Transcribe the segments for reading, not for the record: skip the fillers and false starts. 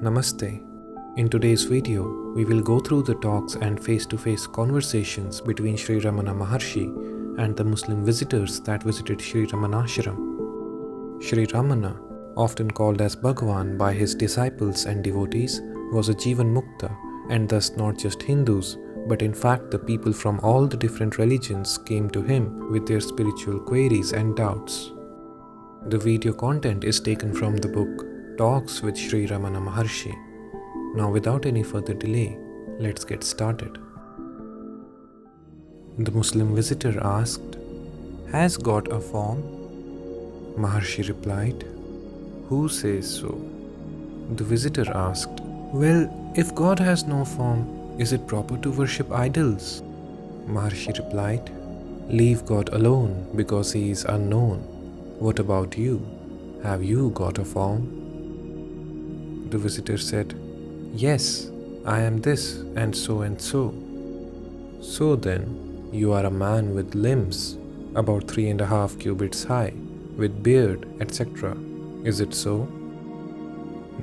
Namaste. In today's video, we will go through the talks and face-to-face conversations between Sri Ramana Maharshi and the Muslim visitors that visited Sri Ramana Ashram. Sri Ramana, often called as Bhagwan by his disciples and devotees, was a Jivan Mukta, and thus not just Hindus, but in fact the people from all the different religions came to him with their spiritual queries and doubts. The video content is taken from the book Talks with Sri Ramana Maharshi. Now without any further delay, let's get started. The Muslim visitor asked, "Has God a form?" Maharshi replied, "Who says so?" The visitor asked, "Well, if God has no form, is it proper to worship idols?" Maharshi replied, "Leave God alone because he is unknown. What about you? Have you got a form?" The visitor said, "Yes, I am this and so and so." "So then, you are a man with limbs, about 3.5 cubits high, with beard, etc. Is it so?"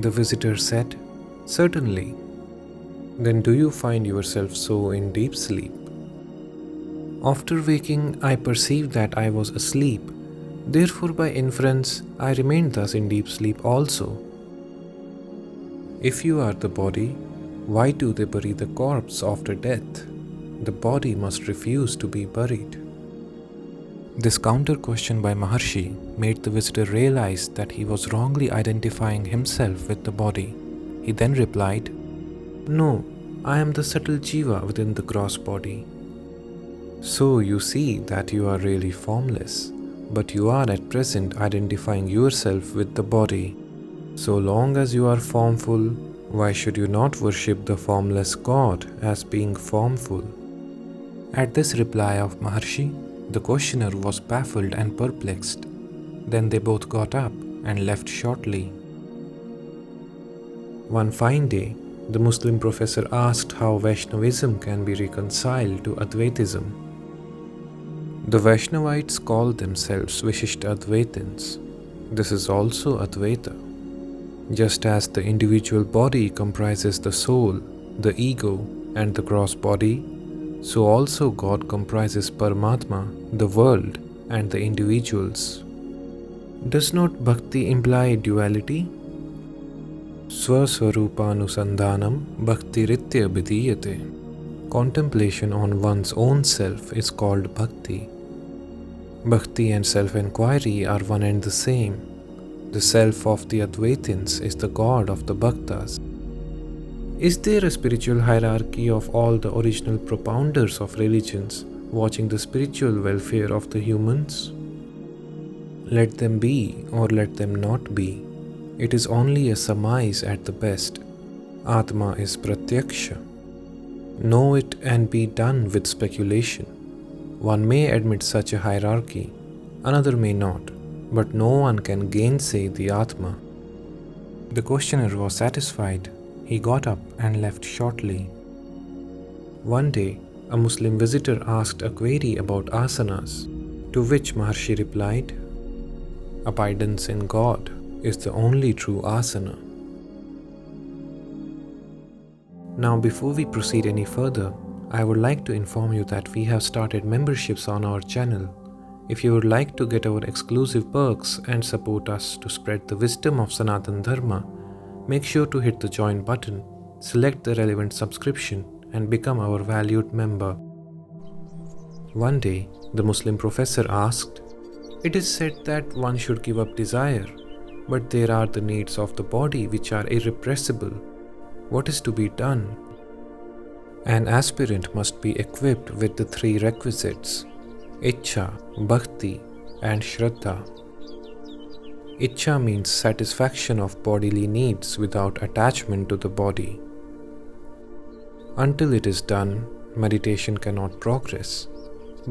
The visitor said, "Certainly." "Then do you find yourself so in deep sleep?" "After waking, I perceived that I was asleep. Therefore, by inference, I remained thus in deep sleep also." "If you are the body, why do they bury the corpse after death? The body must refuse to be buried." This counter question by Maharshi made the visitor realize that he was wrongly identifying himself with the body. He then replied, "No, I am the subtle jiva within the gross body." "So you see that you are really formless, but you are at present identifying yourself with the body. So long as you are formful, why should you not worship the formless God as being formful?" At this reply of Maharshi, the questioner was baffled and perplexed. Then they both got up and left shortly. One fine day, the Muslim professor asked how Vaishnavism can be reconciled to Advaitism. The Vaishnavites call themselves Vishishta Advaitins. This is also Advaita. Just as the individual body comprises the soul, the ego, and the gross body, so also God comprises Paramatma, the world, and the individuals. Does not Bhakti imply duality? Swaswarupanusandhanam bhaktiritya vidiyate. Contemplation on one's own self is called Bhakti. Bhakti and self-enquiry are one and the same. The self of the Advaitins is the God of the Bhaktas. Is there a spiritual hierarchy of all the original propounders of religions watching the spiritual welfare of the humans? Let them be or let them not be. It is only a surmise at the best. Atma is pratyaksha. Know it and be done with speculation. One may admit such a hierarchy, another may not, but no one can gainsay the Atma. The questioner was satisfied. He got up and left shortly. One day, a Muslim visitor asked a query about asanas, to which Maharshi replied, "Abidance in God is the only true asana." Now, before we proceed any further, I would like to inform you that we have started memberships on our channel. If you would like to get our exclusive perks and support us to spread the wisdom of Sanatana Dharma, make sure to hit the join button, select the relevant subscription, and become our valued member. One day, the Muslim professor asked, "It is said that one should give up desire, but there are the needs of the body which are irrepressible. What is to be done?" An aspirant must be equipped with the 3 requisites: Ichcha, Bhakti, and Shraddha. Ichcha means satisfaction of bodily needs without attachment to the body. Until it is done, meditation cannot progress.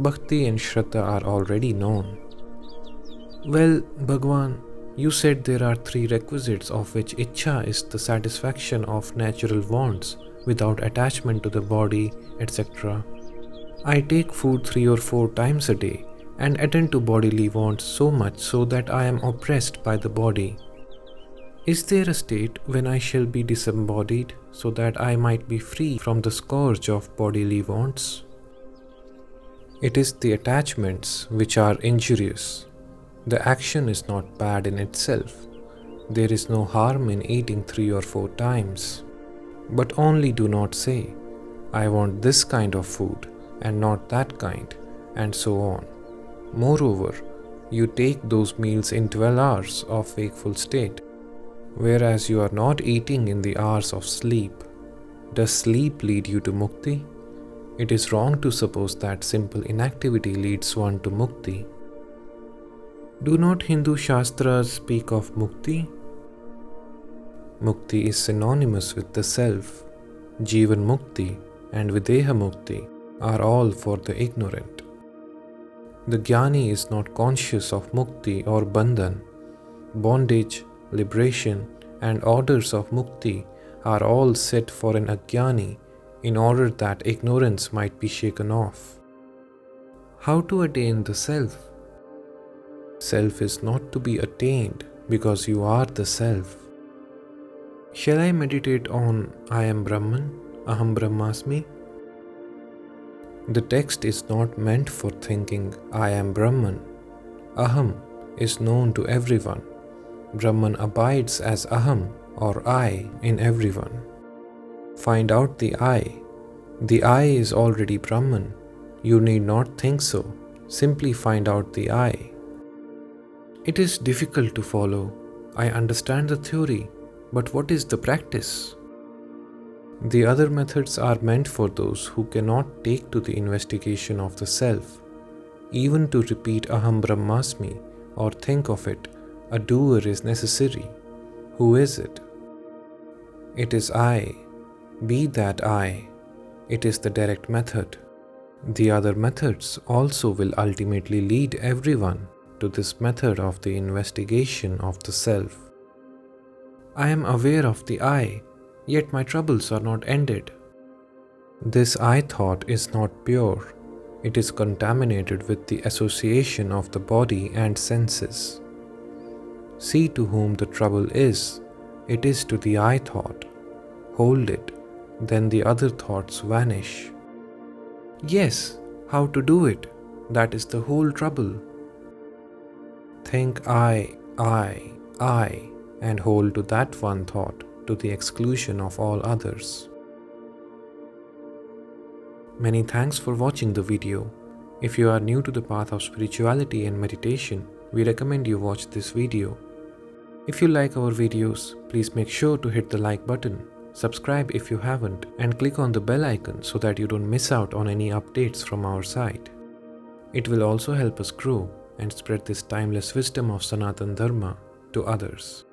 Bhakti and Shraddha are already known. "Well, Bhagwan, you said there are 3 requisites, of which Ichcha is the satisfaction of natural wants without attachment to the body, etc. I take food 3 or 4 times a day and attend to bodily wants so much so that I am oppressed by the body. Is there a state when I shall be disembodied so that I might be free from the scourge of bodily wants? It is the attachments which are injurious. The action is not bad in itself. There is no harm in eating 3 or 4 times. But only do not say, I want this kind of food and not that kind, and so on. Moreover, you take those meals in 12 hours of wakeful state, whereas you are not eating in the hours of sleep. Does sleep lead you to mukti? It is wrong to suppose that simple inactivity leads one to mukti. Do not Hindu Shastras speak of mukti? Mukti is synonymous with the self. Jivan Mukti and Videha Mukti are all for the ignorant. The Jnani is not conscious of mukti or bandhan. Bondage, liberation, and orders of mukti are all set for an ajnani in order that ignorance might be shaken off. How to attain the self? Self is not to be attained because you are the self. Shall I meditate on I am Brahman, Aham Brahmasmi? The text is not meant for thinking I am Brahman. Aham is known to everyone. Brahman abides as Aham or I in everyone. Find out the I. The I is already Brahman. You need not think so. Simply find out the I. It is difficult to follow. I understand the theory, but what is the practice? The other methods are meant for those who cannot take to the investigation of the self. Even to repeat Aham Brahmasmi or think of it, a doer is necessary. Who is it? It is I. Be that I. It is the direct method. The other methods also will ultimately lead everyone to this method of the investigation of the self. I am aware of the I, yet my troubles are not ended. This I thought is not pure. It is contaminated with the association of the body and senses. See to whom the trouble is. It is to the I thought. Hold it, then the other thoughts vanish. Yes, how to do it? That is the whole trouble. Think I, and hold to that one thought to the exclusion of all others. Many thanks for watching the video. If you are new to the path of spirituality and meditation, we recommend you watch this video. If you like our videos, please make sure to hit the like button, subscribe if you haven't, and click on the bell icon so that you don't miss out on any updates from our site. It will also help us grow and spread this timeless wisdom of Sanatan Dharma to others.